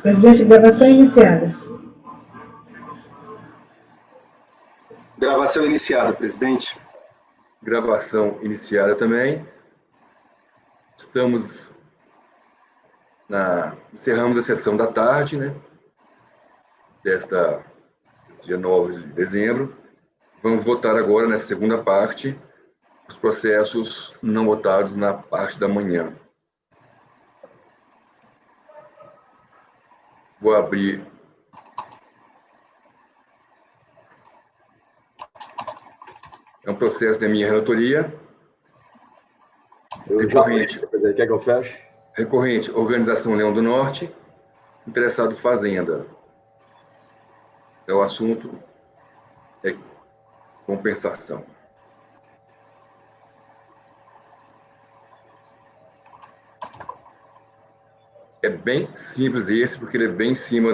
Presidente, gravação iniciada. Gravação iniciada, presidente. Gravação iniciada também. Encerramos a sessão da tarde, né? Desse dia 9 de dezembro. Vamos votar agora, nessa segunda parte, os processos não votados na parte da manhã. Vou abrir. É um processo da minha relatoria. Recorrente. Quer que eu feche? Recorrente, Organização Leão do Norte, interessado Fazenda. O assunto é compensação. É bem simples esse, porque ele é bem em cima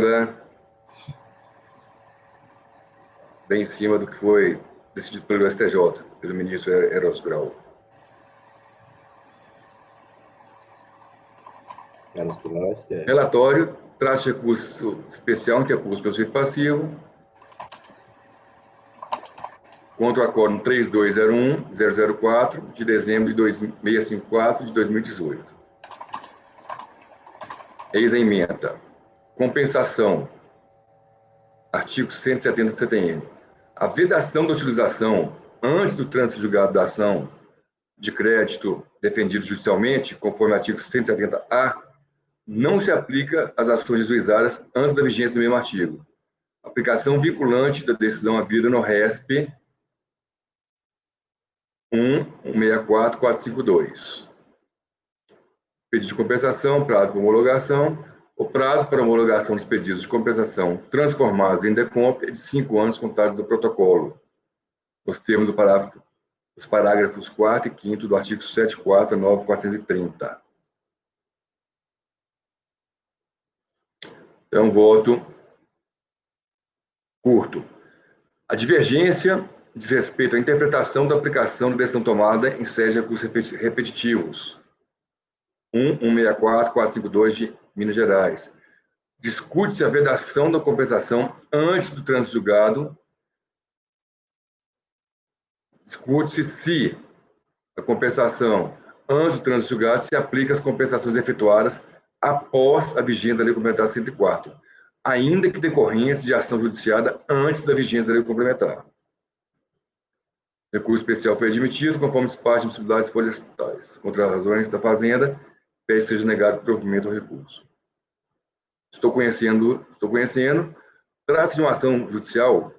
do que foi decidido pelo STJ, pelo ministro Eros Grau. Relatório, traz recurso especial, intercurso pelo sujeito passivo, contra o acórdão 3201-004, de dezembro de 654 de 2018. Eis a emenda. Compensação. Artigo 170 do CTN. A vedação da utilização antes do trânsito julgado da ação de crédito defendido judicialmente, conforme artigo 170-A, não se aplica às ações juizadas antes da vigência do mesmo artigo. Aplicação vinculante da decisão havida no RESP 164.452. Pedido de compensação, prazo para homologação. O prazo para homologação dos pedidos de compensação transformados em decomp é de 5 anos contados do protocolo, nos termos dos parágrafos 4º e 5º do artigo 74, 9.430. É um voto curto. A divergência diz respeito à interpretação da aplicação da decisão tomada em sede de recursos repetitivos. 1.164.452 de Minas Gerais. Discute-se a vedação da compensação antes do trânsito julgado. Discute-se se a compensação antes do trânsito julgado se aplica às compensações efetuadas após a vigência da Lei Complementar 104, ainda que decorrentes de ação judiciada antes da vigência da Lei Complementar. Recurso especial foi admitido, conforme parte de possibilidades florestais. Contra as razões da Fazenda, pede seja negado o provimento ao recurso. Estou conhecendo. Trata-se de uma ação judicial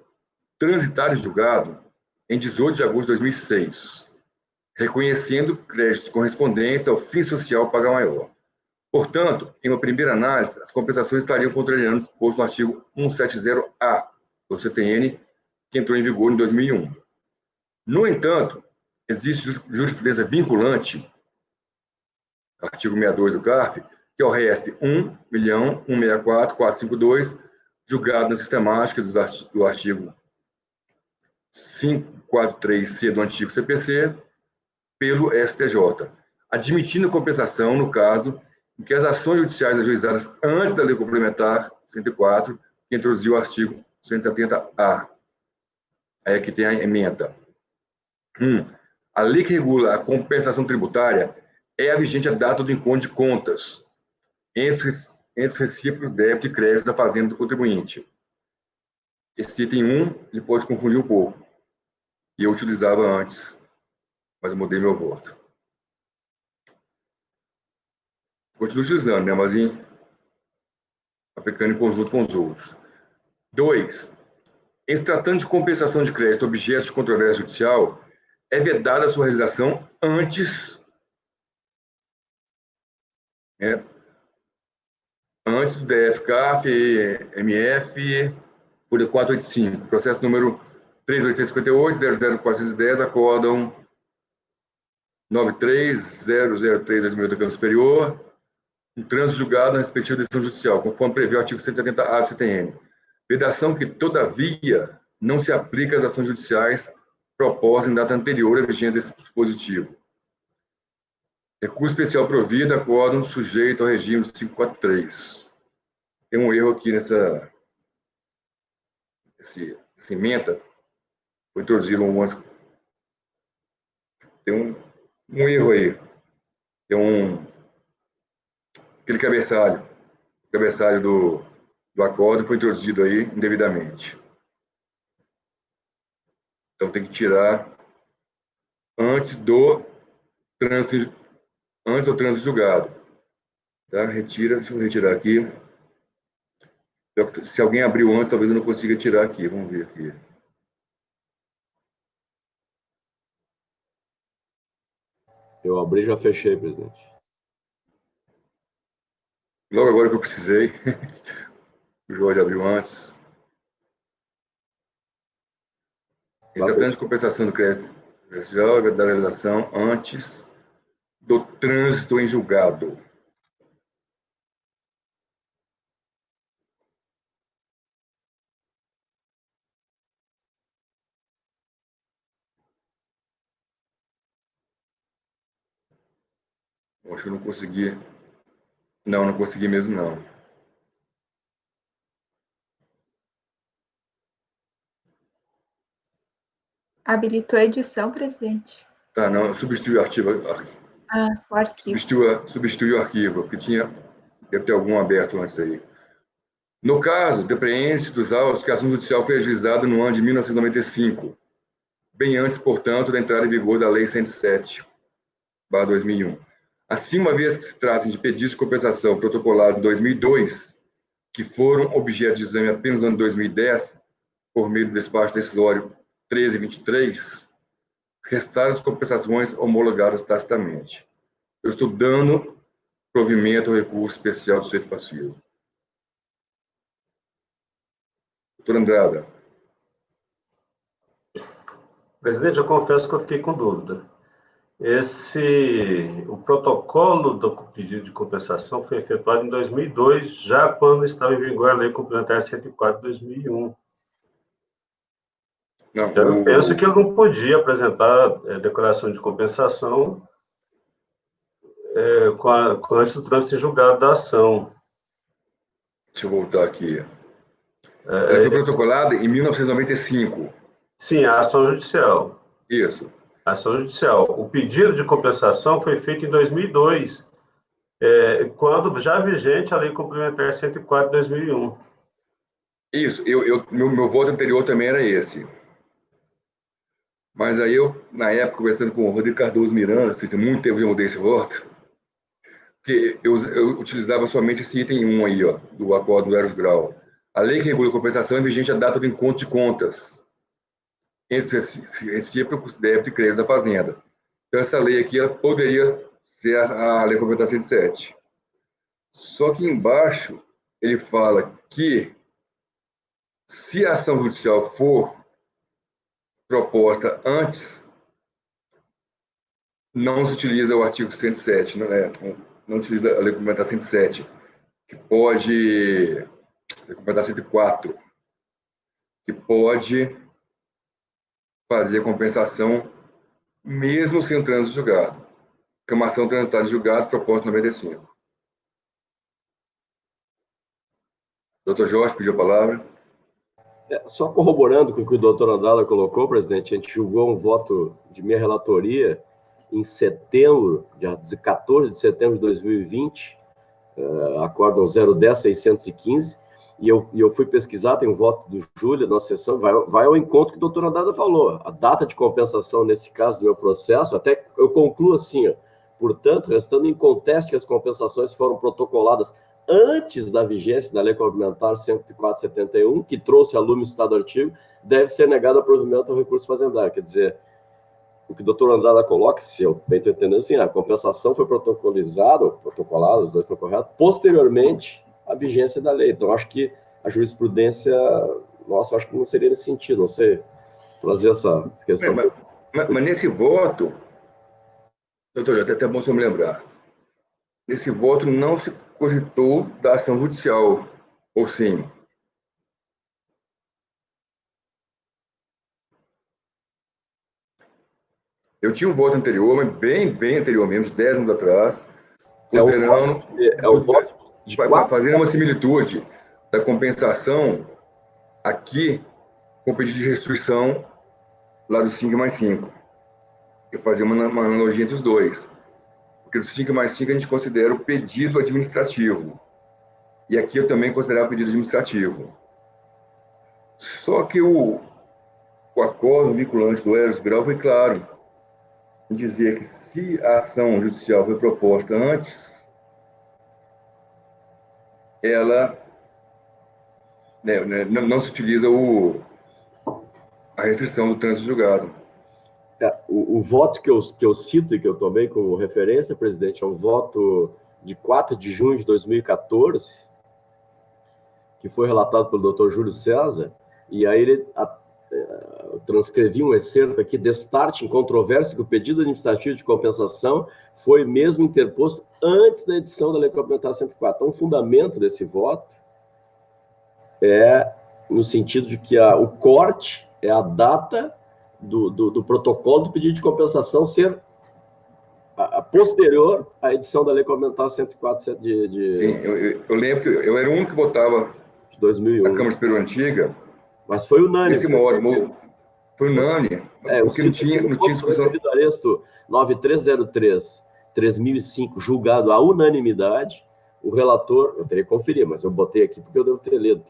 transitada e julgado em 18 de agosto de 2006, reconhecendo créditos correspondentes ao fim social paga maior. Portanto, em uma primeira análise, as compensações estariam contrariando o disposto no artigo 170-A do CTN, que entrou em vigor em 2001. No entanto, existe jurisprudência vinculante, artigo 62 do CARF, que é o RESP 1.164.452, julgado na sistemática do artigo 543C do antigo CPC, pelo STJ, admitindo compensação no caso em que as ações judiciais ajuizadas antes da Lei Complementar 104, que introduziu o artigo 170-A. Aí aqui tem a emenda. A lei que regula a compensação tributária é a vigente à data do encontro de contas entre os recíprocos débito e crédito da fazenda do contribuinte. Esse item 1, ele pode confundir um pouco. E eu utilizava antes, mas eu mudei meu voto. Continuo utilizando, né? Mas aplicando em conjunto com os outros. 2. Em se tratando de compensação de crédito objeto de controvérsia judicial, é vedada a sua realização antes do DF-CAF, MF, por 485, processo número 3.858.00410, acórdão 93.003/2008 da Câmara Superior, um trânsito julgado na respectiva decisão judicial, conforme prevê o artigo 170-A do CTN. Vedação que, todavia, não se aplica às ações judiciais propostas em data anterior à vigência desse dispositivo. Recurso especial provido, acórdão sujeito ao regime do 543. Tem um erro aqui nessa ementa. Foi introduzido tem um erro aí. Tem aquele cabeçalho do acórdão foi introduzido aí indevidamente. Então tem que tirar antes do trânsito julgado. Tá? Deixa eu retirar aqui. Se alguém abriu antes, talvez eu não consiga tirar aqui. Vamos ver aqui. Eu abri e já fechei, presidente. Logo agora que eu precisei. O Jorge abriu antes. Estratégia de compensação do crédito da realização antes do trânsito em julgado. Acho que eu não consegui. Não consegui mesmo, não. Habilitou a edição, presidente? Tá, não. Substitui o arquivo. O arquivo. Substitui o arquivo, porque deve ter algum aberto antes aí. No caso, depreende-se dos autos que a ação judicial foi ajuizada no ano de 1995, bem antes, portanto, da entrada em vigor da Lei 107/2001. Assim, uma vez que se tratem de pedidos de compensação protocolados em 2002, que foram objeto de exame apenas no ano de 2010, por meio do despacho decisório 1323, restaram as compensações homologadas tacitamente. Eu estou dando provimento ao recurso especial do sujeito passivo. Doutor Andrada. Presidente, eu confesso que eu fiquei com dúvida. O protocolo do pedido de compensação foi efetuado em 2002, já quando estava em vigor a Lei Complementar 104 de 2001. Não, Então, eu penso que eu não podia apresentar declaração de compensação antes do trânsito em julgado da ação. Deixa eu voltar aqui. Ela foi protocolada em 1995. Sim, a ação judicial. Isso. A ação judicial. O pedido de compensação foi feito em 2002, quando já vigente a Lei Complementar 104 de 2001. Isso. Meu voto anterior também era esse. Mas aí na época, conversando com o Rodrigo Cardoso Miranda, faz muito tempo que eu mudei esse voto, porque eu utilizava somente esse item 1 aí, ó, do acordo do Eros Grau. A lei que regula a compensação é vigente à data do encontro de contas entre recíprocos, débito e crédito da Fazenda. Então, essa lei aqui ela poderia ser a Lei Complementar 107. Só que embaixo ele fala que se a ação judicial for proposta antes, não se utiliza o artigo 107, não utiliza a Lei Complementar 107, que pode, Lei Complementar 104, que pode fazer a compensação mesmo sem o trânsito julgado, que é uma ação transitada em julgado, proposta 95. Doutor Jorge pediu a palavra. Só corroborando com o que o doutor Andrada colocou, presidente, a gente julgou um voto de minha relatoria em setembro, dia 14 de setembro de 2020, acórdão 010-615, e eu fui pesquisar, tem um voto do Júlio na sessão, vai ao encontro que o doutor Andrada falou. A data de compensação, nesse caso do meu processo, até eu concluo assim, ó, portanto, restando em conteste que as compensações foram protocoladas antes da vigência da Lei Complementar 104/71, que trouxe a lume o estado do artigo, deve ser negado a provimento ao recurso fazendário. Quer dizer, o que o doutor Andrada coloca, se eu bem estou entendendo assim, a compensação foi protocolada, os dois estão corretos, posteriormente à vigência da lei. Então, acho que a jurisprudência, acho que não seria nesse sentido, não sei, trazer essa questão. Mas nesse voto, doutor, até bom você me lembrar, nesse voto não se cogitou da ação judicial, ou sim? Eu tinha um voto anterior, mas bem anterior mesmo, de 10 anos atrás, considerando... Fazendo uma similitude da compensação aqui com o pedido de restituição lá do 5+5. Eu fazia uma analogia entre os dois. Porque do 5+5 a gente considera o pedido administrativo. E aqui eu também considerava o pedido administrativo. Só que o acordo vinculante do Eros Grau foi claro em dizer que se a ação judicial foi proposta antes, ela não se utiliza a restrição do trânsito julgado. O voto que eu cito e que eu tomei como referência, presidente, é um voto de 4 de junho de 2014, que foi relatado pelo Dr. Júlio César, e aí ele transcrevi um excerto aqui: destarte em controvérsia que o pedido administrativo de compensação foi mesmo interposto antes da edição da Lei Complementar 104. Então, o fundamento desse voto é no sentido de que o corte é a data do protocolo do pedido de compensação ser a posterior à edição da Lei Complementar 104 Sim, eu lembro que eu era o único que votava de 2001. na Câmara Superior Antiga. Mas foi unânime. Nesse modo, foi unânime, porque não tinha discussão. O Aresto 9303, 3005, julgado à unanimidade, o relator, eu teria que conferir, mas eu botei aqui porque eu devo ter lido,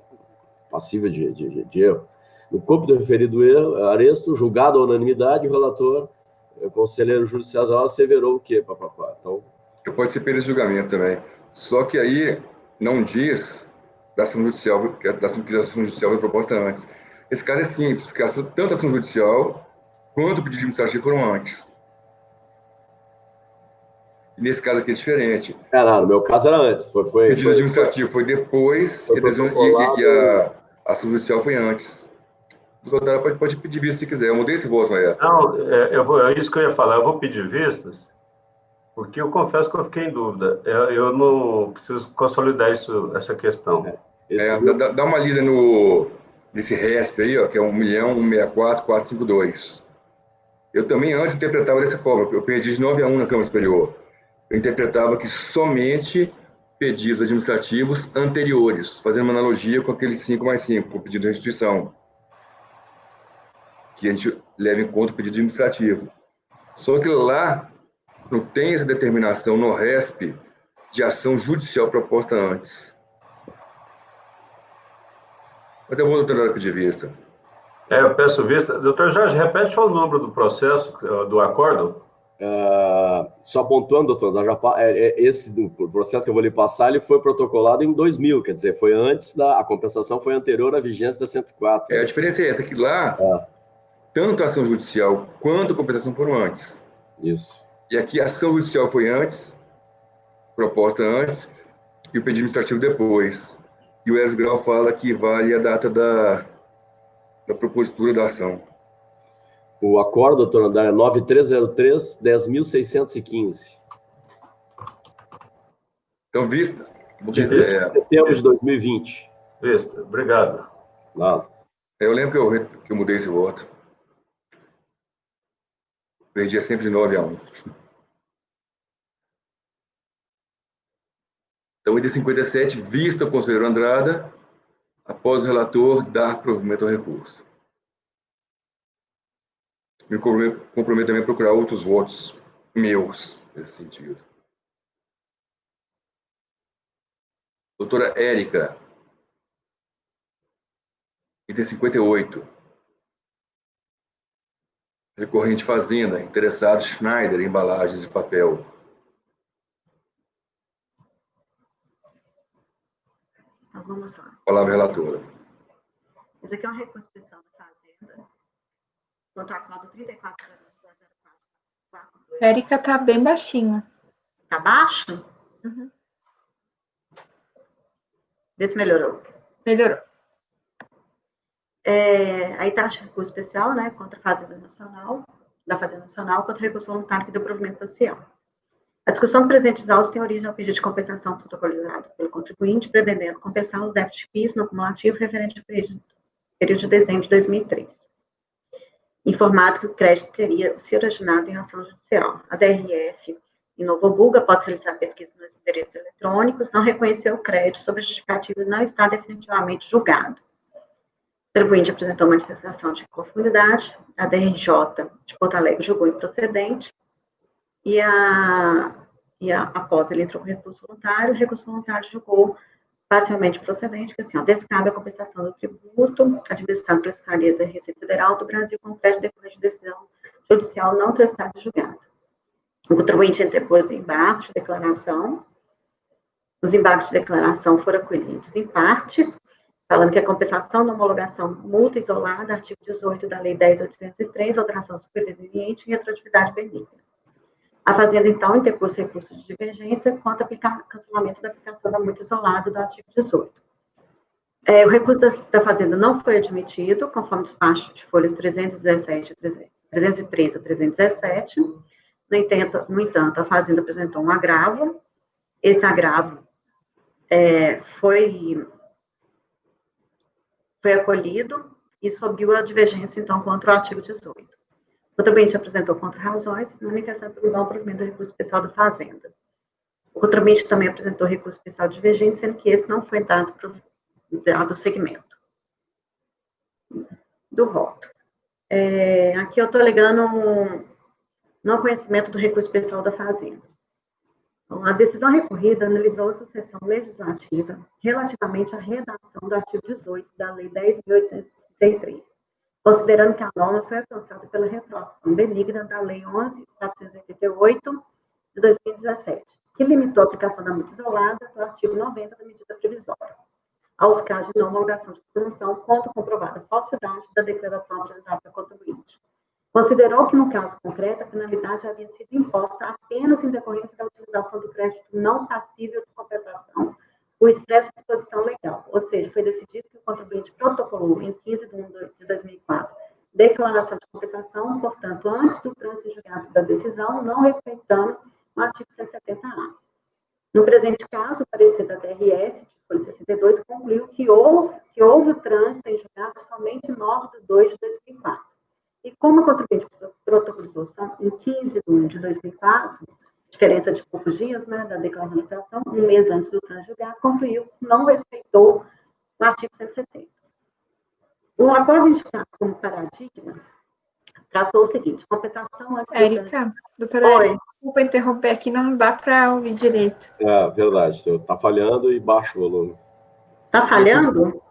passível de erro. No corpo do referido Aresto, julgado à unanimidade, o relator, o conselheiro Júlio César, asseverou o quê, papapá? Então, eu participei desse julgamento também. Só que aí não diz da ação judicial, que a ação judicial foi proposta antes. Esse caso é simples, porque tanto a ação judicial quanto o pedido administrativo foram antes. E nesse caso aqui é diferente. Não, no meu caso era antes. O pedido administrativo foi depois e a ação judicial foi antes. O doutor pode pedir vista se quiser. Eu mudei esse voto aí. Não, é isso que eu ia falar. Eu vou pedir vistas, porque eu confesso que eu fiquei em dúvida. Eu não preciso consolidar essa questão. Dá uma lida nesse RESP aí, ó, que é 1.164.452. Eu também antes interpretava dessa forma. Eu perdi de 9-1 na Câmara Superior. Eu interpretava que somente pedidos administrativos anteriores, fazendo uma analogia com aquele 5+5, com o pedido de restituição, que a gente leva em conta o pedido administrativo. Só que lá não tem essa determinação no RESP de ação judicial proposta antes. Mas eu vou, doutor, pedir vista. Eu peço vista. Doutor Jorge, repete só o número do processo, do acordo. Só pontuando, doutor, esse processo que eu vou lhe passar, ele foi protocolado em 2000, quer dizer, foi antes a compensação foi anterior à vigência da 104. A diferença é essa, que lá, tanto a ação judicial quanto a compensação foram antes. Isso. E aqui a ação judicial foi antes, proposta antes, e o pedido administrativo depois. E o Eros Grau fala que vale a data da propositura da ação. O acordo, doutor André, é 9303, 10.615. Então, vista. De setembro de 2020. Vista, obrigado. Nada. Eu lembro que eu mudei esse voto. Perdia sempre de 9-1. Então, item 57, vista o conselheiro Andrada, após o relator dar provimento ao recurso. Me comprometo também a procurar outros votos meus nesse sentido. Doutora Érica, item 58. Recorrente Fazenda, interessado Schneider, embalagens de papel. Então, vamos lá. Palavra relatora. Esse aqui é um recurso especial da Fazenda. Quanto ao acordo 34. Érica está bem baixinho. Tá baixo? Uhum. Vê se melhorou. Melhorou. Aí taxa de recurso especial, né, contra a Fazenda Nacional, da Fazenda Nacional, contra o recurso voluntário que deu provimento parcial. A discussão do presente autos tem origem ao pedido de compensação protocolizado pelo contribuinte, pretendendo compensar os débitos de PIS no acumulativo referente ao período de dezembro de 2003. Informado que o crédito teria sido originado em ação judicial. A DRF em Novo Hamburgo, após realizar pesquisa nos endereços eletrônicos, não reconheceu o crédito sob a justificativa de não estar definitivamente julgado. O contribuinte apresentou manifestação de conformidade, a DRJ de Porto Alegre julgou improcedente, após ele entrou com recurso voluntário, o recurso voluntário julgou parcialmente procedente, que assim, descabe a compensação do tributo administrado pela Secretaria da Receita Federal do Brasil com crédito decorrente de decisão judicial não transitada e julgada. O contribuinte interpôs embargos de declaração. Os embargos de declaração foram acolhidos em partes, falando que a compensação da homologação multa isolada, artigo 18 da Lei 10.803, alteração superveniente e retroatividade benigna. A Fazenda, então, interpôs recurso de divergência quanto ao cancelamento da aplicação da multa isolada do artigo 18. O recurso da Fazenda não foi admitido, conforme despacho de folhas 313 a 317. No entanto, a Fazenda apresentou um agravo. Esse agravo foi acolhido e subiu a divergência, então, contra o artigo 18. O contribuinte apresentou contra-razões, manifestando pelo não provimento do recurso especial da Fazenda. O contribuinte também apresentou recurso especial divergente, sendo que esse não foi dado segmento do voto. Aqui eu estou alegando não conhecimento do recurso especial da Fazenda. Então, a decisão recorrida analisou a sucessão legislativa relativamente à redação do artigo 18 da Lei 10.833, considerando que a norma foi alcançada pela retroação benigna da Lei 11.488 de 2017, que limitou a aplicação da multa isolada do artigo 90 da medida previsória, aos casos de não homologação de compensação contra comprovada falsidade da declaração apresentada pelo contribuinte. Considerou que, no caso concreto, a penalidade havia sido imposta apenas em decorrência da utilização do crédito não passível de compensação por expressa disposição legal, ou seja, foi decidido que o contribuinte protocolou em 15 de 1 de 2004 declaração de compensação, portanto, antes do trânsito em julgado da decisão, não respeitando o artigo 170-A. No presente caso, o parecer da DRF, de folha 62, concluiu que houve o trânsito em julgado somente em 9 de 2 de 2004. E como o contribuinte protocolizou só em 15 de 1 de 2004, diferença de poucos dias, né, da declaração de aplicação, um mês antes do trânsito julgado, concluiu que não respeitou o artigo 170. O acordo indicado como paradigma tratou o seguinte: compensação antes do Érica, doutora Érica, desculpa interromper aqui, não dá para ouvir direito. Verdade, está falhando e baixa o volume. Está falhando?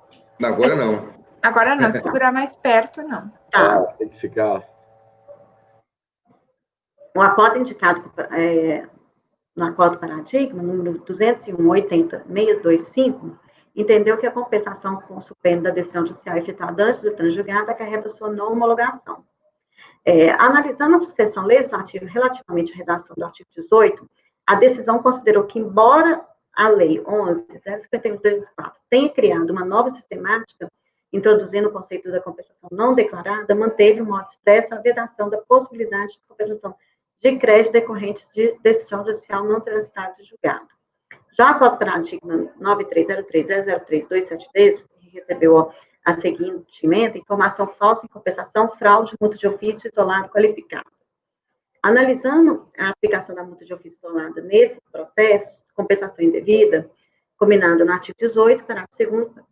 Agora não. Agora não, se segurar mais perto, não. Tá. Tem que ficar... O acordo indicado no acordo paradigma, número 201.80.625, entendeu que a compensação com o supérfluo da decisão judicial efetuada antes do trânsito julgado acarreta sua não homologação. Analisando a sucessão legislativa relativamente à redação do artigo 18, a decisão considerou que, embora a Lei 11.051/2004 tenha criado uma nova sistemática, introduzindo o conceito da compensação não declarada, manteve o modo expresso a vedação da possibilidade de compensação de crédito decorrente de decisão judicial não transitada de julgado. Já o Código Paradigma 9303.003.273, que recebeu a seguinte emenda: informação falsa em compensação, fraude, multa de ofício isolado qualificado. Analisando a aplicação da multa de ofício isolada nesse processo, compensação indevida, combinada no artigo 18, parágrafo 2º,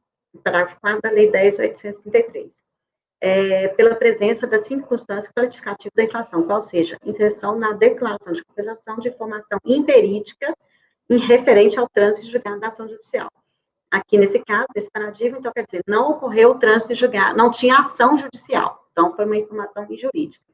parágrafo 4 da Lei 10.833, pela presença da circunstância qualificativa da infração, qual seja, inserção na declaração de compensação de informação imperítica em referente ao trânsito julgado da ação judicial. Aqui, nesse caso, nesse paradigma, então, quer dizer, não ocorreu o trânsito julgado, não tinha ação judicial, então, foi uma informação injurídica.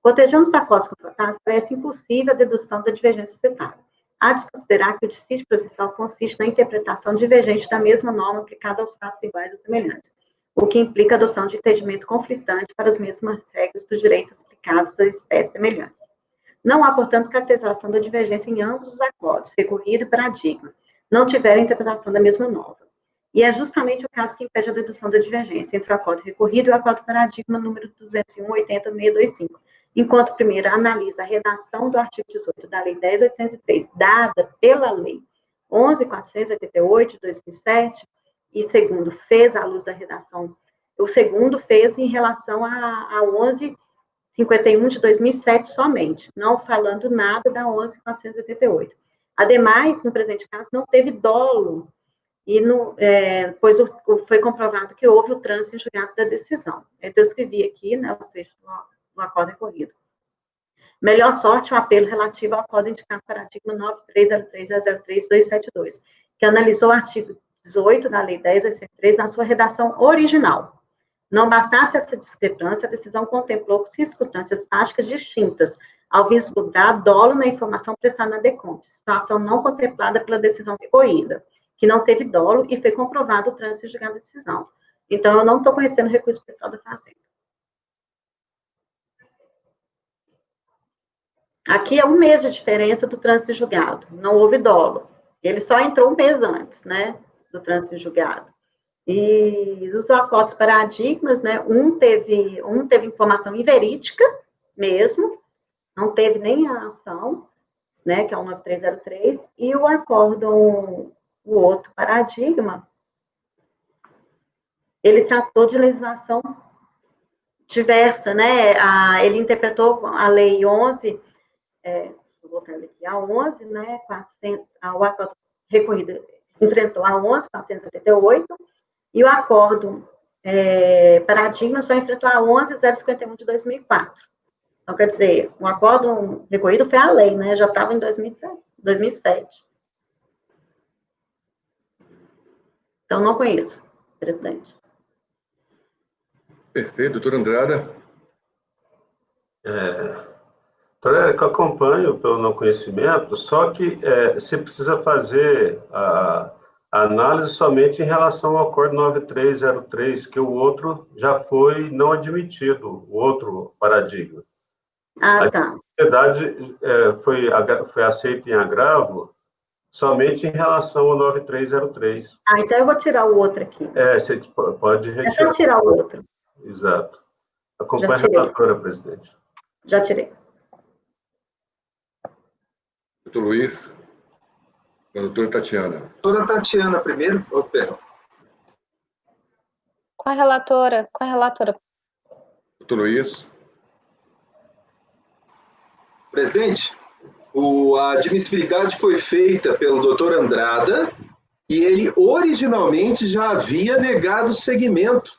Cotejando os acordos contratados, parece impossível a dedução da divergência citada. Há de considerar que o dissídio processual consiste na interpretação divergente da mesma norma aplicada aos fatos iguais ou semelhantes, o que implica a adoção de entendimento conflitante para as mesmas regras dos direitos aplicados às espécies semelhantes. Não há, portanto, caracterização da divergência em ambos os acordos, recorrido e paradigma, não tiverem interpretação da mesma norma. E é justamente o caso que impede a dedução da divergência entre o acordo recorrido e o acordo paradigma número 201.80.625, enquanto primeiro analisa a redação do artigo 18 da Lei 10.803, dada pela Lei 11.488 de 2007, e segundo fez à luz da redação, o segundo fez em relação a 51 de 2007 somente, não falando nada da 11.488. Ademais, no presente caso, não teve dolo, e depois foi comprovado que houve o trânsito em julgado da decisão. Então, eu escrevi aqui, né, os trechos do acordo recorrido. Melhor sorte, o apelo relativo ao acordo indicado paradigma 9303.003.272, que analisou o artigo 18 da Lei 10.803 na sua redação original. Não bastasse essa discrepância, a decisão contemplou circunstâncias fáticas distintas, ao vislumbrar dolo na informação prestada na DECOMP, situação não contemplada pela decisão recorrida, que não teve dolo e foi comprovado o trânsito em julgado da decisão. Então, eu não estou conhecendo o recurso pessoal da Fazenda. Aqui é 1 mês de diferença do trânsito em julgado, não houve dolo. Ele só entrou 1 mês antes, né, do trânsito em julgado. E dos acordos paradigmas, né, um teve informação inverídica mesmo, não teve nem a ação, né, que é o 9303, e o acórdão, o outro paradigma, ele tratou de legislação diversa, né, ele interpretou a lei 11, vou botar aqui, a 11, né, 400, o acordo recorrido enfrentou a 11.488, e o acordo paradigma só enfrentou a 11.051 de 2004. Então, quer dizer, o acordo recorrido foi a lei, né? Já estava em 2007. Então, não conheço, presidente. Perfeito. Doutora Andrada? Doutora Érica, eu acompanho pelo não conhecimento, só que você precisa fazer a análise somente em relação ao acordo 9303, que o outro já foi não admitido, o outro paradigma. Ah, tá. Na verdade, foi aceito em agravo somente em relação ao 9303. Ah, então eu vou tirar o outro aqui. Você pode É só retirar. tirar o outro. Exato. Acompanhe a Já tirei. relatora, presidente. Já tirei. Doutor Luiz? A doutora Tatiana? Doutora Tatiana primeiro. Pera. Com a relatora. Doutor Luiz? Presidente, a admissibilidade foi feita pelo doutor Andrada e ele originalmente já havia negado seguimento.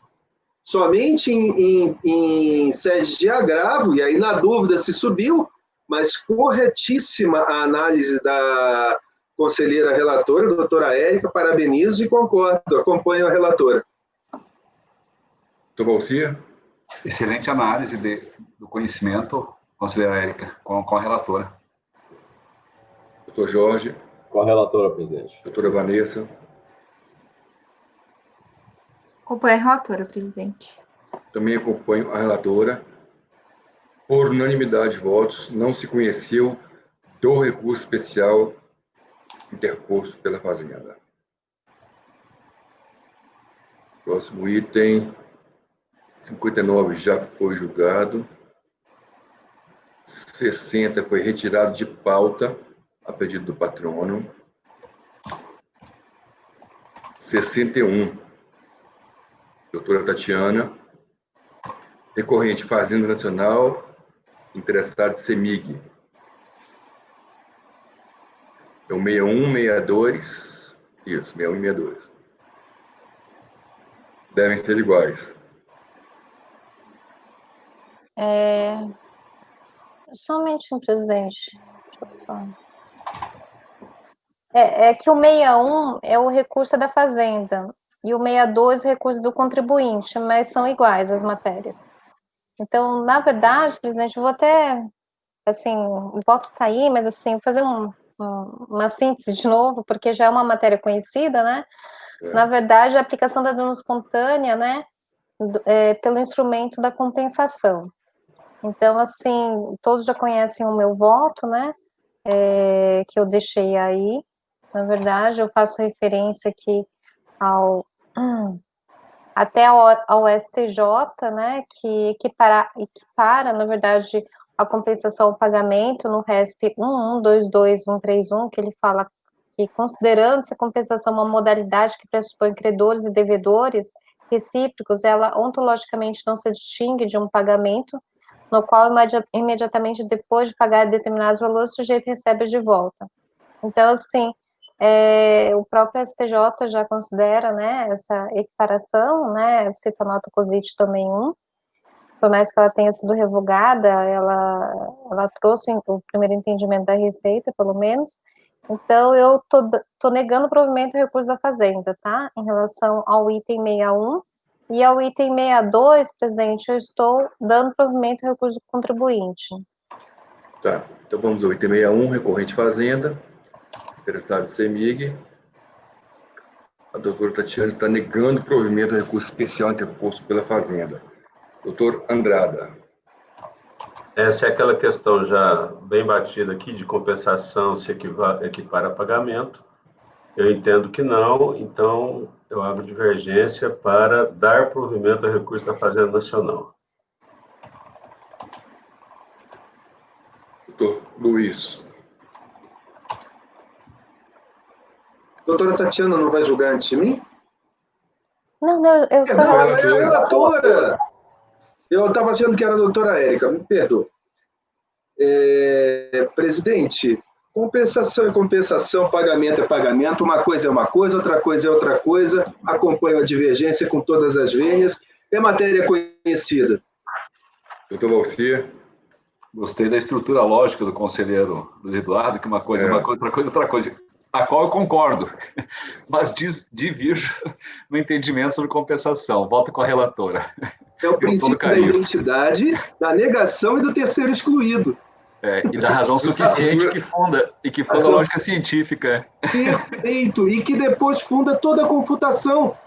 Somente em sede de agravo, e aí na dúvida se subiu, mas corretíssima a análise da conselheira relatora, doutora Érica, parabenizo e concordo, acompanho a relatora. Doutor Valcia? Excelente análise do conhecimento, conselheira Érica, com a relatora. Doutor Jorge? Com a relatora, presidente. Doutora Vanessa? Acompanho a relatora, presidente. Também acompanho a relatora. Por unanimidade de votos, não se conheceu do recurso especial interposto pela Fazenda. Próximo item, 59 já foi julgado. 60 foi retirado de pauta, a pedido do patrono. 61, doutora Tatiana. Recorrente Fazenda Nacional, interessado CEMIG. É o 61, 62, isso, 61 e 62. Devem ser iguais. Somente um, presidente. Deixa eu só... É que o 61 é o recurso da Fazenda e o 62 é o recurso do contribuinte, mas são iguais as matérias. Então, na verdade, presidente, eu vou até, assim, o voto está aí, mas assim, fazer uma síntese de novo, porque já é uma matéria conhecida, né? Na verdade, a aplicação da denúncia espontânea, né, pelo instrumento da compensação. Então, assim, todos já conhecem o meu voto, né, que eu deixei aí. Na verdade, eu faço referência aqui até ao STJ, né, que equipara, na verdade, a compensação ao pagamento no RESP 1122131, que ele fala que, considerando-se a compensação uma modalidade que pressupõe credores e devedores recíprocos, ela ontologicamente não se distingue de um pagamento, no qual imediatamente depois de pagar determinados valores, o sujeito recebe de volta. Então, assim, o próprio STJ já considera, né, essa equiparação, né, cita a nota COSIT também 1, por mais que ela tenha sido revogada, ela trouxe o primeiro entendimento da Receita, pelo menos. Então, eu tô negando o provimento do recurso da Fazenda, tá? Em relação ao item 61. E ao item 62, presidente, eu estou dando provimento do recurso do contribuinte. Tá, então vamos ao item 61, recorrente Fazenda, interessado em CEMIG. A doutora Tatiana está negando provimento do recurso especial interposto pela Fazenda. Doutor Andrada. Essa é aquela questão já bem batida aqui de compensação se equipara a pagamento. Eu entendo que não, então eu abro divergência para dar provimento ao recurso da Fazenda Nacional. Doutor Luiz. Doutora Tatiana não vai julgar antes de mim? Não, eu sou Não, ela é a relatora. relatora. Eu estava achando que era a doutora Érica, me perdoa. Presidente, compensação é compensação, pagamento é pagamento, uma coisa é uma coisa, outra coisa é outra coisa, acompanho a divergência com todas as vênias, é matéria conhecida. Doutor Valcir. Gostei da estrutura lógica do conselheiro Luiz Eduardo, que uma coisa é uma coisa, outra coisa é outra coisa, a qual eu concordo, mas divirjo no entendimento sobre compensação. Volto com a relatora. É o princípio da identidade, da negação e do terceiro excluído. E da razão suficiente que funda a lógica científica. Perfeito, e que depois funda toda a computação.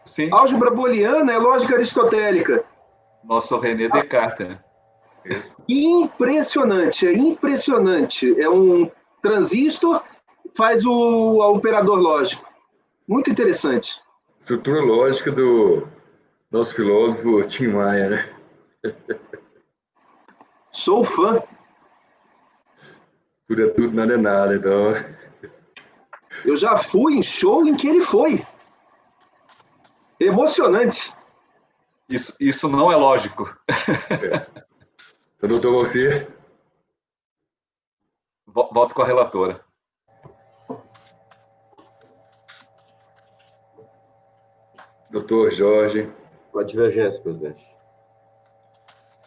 Sim. Álgebra booleana é lógica aristotélica. Nosso René Descartes, né? Impressionante, é impressionante. É um transistor, faz o operador lógico. Muito interessante. Estrutura lógica do nosso filósofo Tim Maia, né? Sou fã. Tudo é tudo, nada é nada, então. Eu já fui em show em que ele foi. Emocionante. Isso não é lógico. Então, doutor Valcir. Volto com a relatora. Doutor Jorge. Com a divergência, presidente.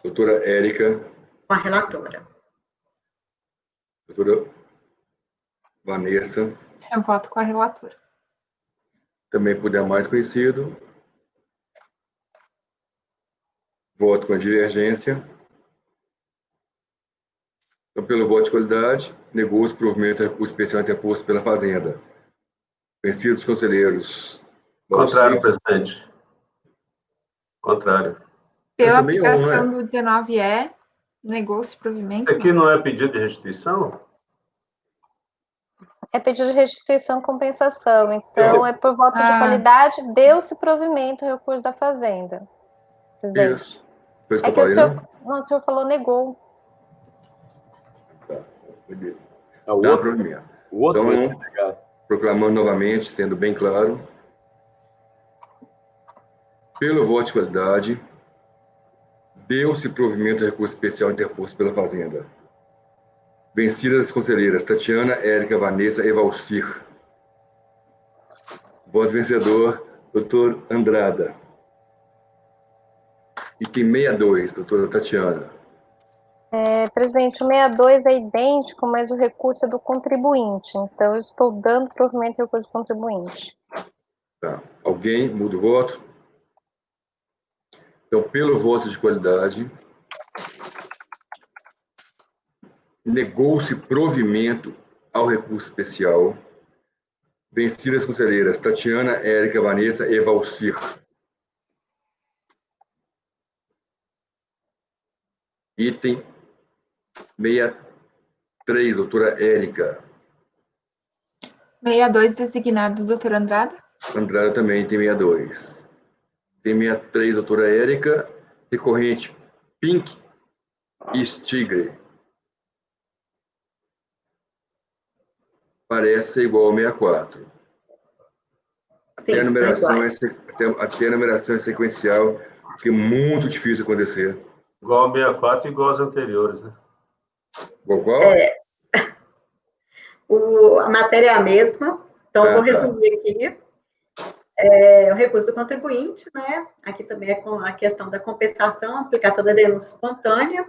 Doutora Érica. Com a relatora. Doutora Vanessa. Eu voto com a relatora. Também por demais conhecido. Voto com a divergência. Então, pelo voto de qualidade, negou-se o provimento de recurso especial interposto pela Fazenda. Vencidos conselheiros. Contrário, presidente. Contrário. Pela aplicação do 19E, negou-se provimento. Isso aqui não é pedido de restituição? É pedido de restituição e compensação. Então, é por voto de qualidade, deu-se provimento ao recurso da Fazenda. Presidente. Isso. Foi isso que eu falei, o senhor falou negou. Dá provimento. O outro então, proclamando novamente, sendo bem claro, pelo voto de qualidade, deu-se provimento de recurso especial interposto pela Fazenda. Vencidas as conselheiras Tatiana, Érica, Vanessa e Valcir. Voto vencedor, doutor Andrada. Item 62, doutora Tatiana. Presidente, o 62 é idêntico, mas o recurso é do contribuinte. Então, eu estou dando provimento de recurso do contribuinte. Tá. Alguém muda o voto? Então, pelo voto de qualidade, negou-se provimento ao recurso especial. Vencidas as conselheiras Tatiana, Érica, Vanessa e Valcir. Item 63, doutora Érica. 62, designado doutor Andrada. Andrada também tem 62. Tem 63, doutora Érica. Recorrente Pink e Stigre. Parece ser igual ao 64. Até a numeração é sequencial, que é muito difícil acontecer. Igual ao 64 e igual aos anteriores, né? Qual? A matéria é a mesma, então eu vou resumir aqui. O recurso do contribuinte, né? Aqui também é com a questão da compensação, aplicação da denúncia espontânea,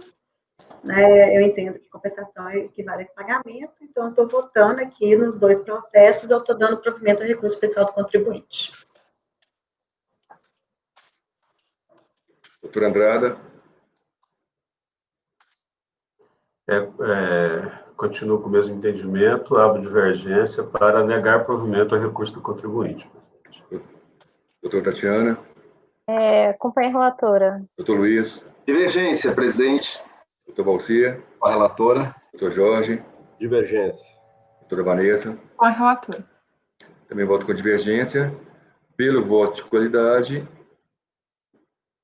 né? Eu entendo que compensação equivale a pagamento, então eu estou votando aqui nos dois processos, eu estou dando provimento ao recurso pessoal do contribuinte. Doutora Andrada? Continuo com o mesmo entendimento, abro divergência para negar provimento ao recurso do contribuinte. Doutora Tatiana? Acompanhe a relatora. Doutor Luiz? Divergência, presidente. Doutor Valcia? Com a relatora. Doutor Jorge? Divergência. Doutora Vanessa? Com a relatora. Também voto com divergência. Pelo voto de qualidade,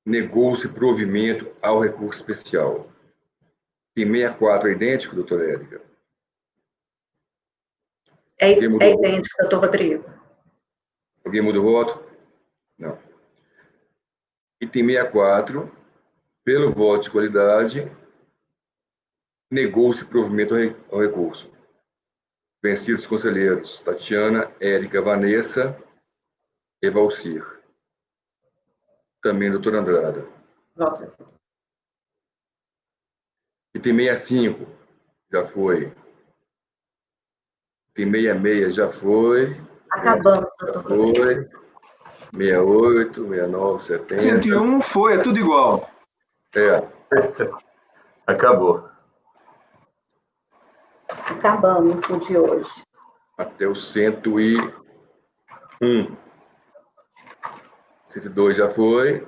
negou-se provimento ao recurso especial. Tem 64 é idêntico, doutora Érica? É idêntico, doutor Rodrigo. Alguém muda o voto? Não. Item 64, pelo voto de qualidade, negou-se provimento ao recurso. Vencidos conselheiros Tatiana, Érica, Vanessa e Valcir. Também doutora Andrada. Voto assim. Item 65, já foi. Item 66, já foi. Acabamos, doutor Rodrigo. Foi. 68, 69, 70. 101 foi, é tudo igual. Acabou. Acabamos o de hoje. Até o 101. 102 já foi.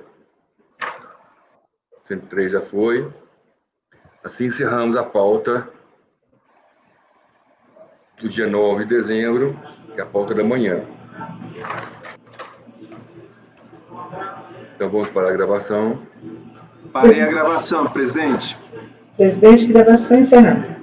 103 já foi. Assim encerramos a pauta do dia 9 de dezembro, que é a pauta da manhã. Então vamos para a gravação. Parei a gravação, presidente. Presidente, gravação encerrada.